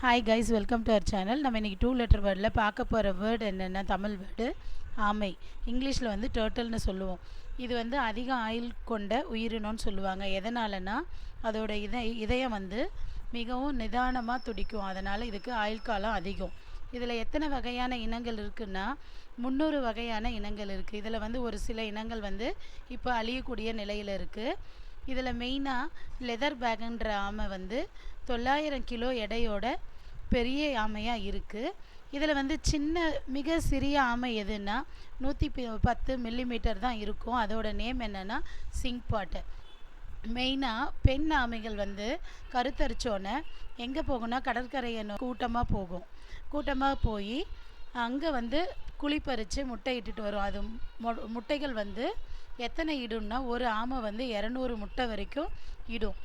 Hi guys, welcome to our channel. நம்ம இன்றைக்கி 2 letter வேர்டில் பார்க்க போகிற வேர்டு என்னென்னா, தமிழ் வேர்டு ஆமை. இங்கிலீஷில் வந்து டர்ட்டில்னு சொல்லுவோம். இது வந்து அதிக ஆயுள் கொண்ட உயிரினம்னு சொல்லுவாங்க. எதனாலனா அதோட இதயம் வந்து மிகவும் நிதானமாக துடிக்கும். அதனால் இதுக்கு ஆயுள் காலம் அதிகம். இதில் எத்தனை வகையான இனங்கள் இருக்குன்னா 300 வகையான இனங்கள் இருக்குது. இதில் வந்து ஒரு சில இனங்கள் வந்து இப்போ அழியக்கூடிய நிலையில் இருக்குது. இதில் மெயினாக லெதர் பேக்குன்ற ஆமை வந்து 900 கிலோ எடையோட பெரிய ஆமையாக இருக்குது. இதில் வந்து மிக சிறிய ஆமை எதுன்னா 110 மில்லிமீட்டர் தான் இருக்கும். அதோட நேம் என்னென்னா சிங்பாட்டு. மெயினாக பெண் ஆமைகள் வந்து கருத்தரிச்சோன்னே எங்கே போகும்னா கடற்கரையை கூட்டமாக போகும். கூட்டமாக போய் அங்கே வந்து குழிப்பறித்து முட்டை இட்டுட்டு வரும். அது முட்டைகள் வந்து எத்தனை இடும்னா ஒரு ஆமை வந்து 200 முட்டை வரைக்கும் இடும்.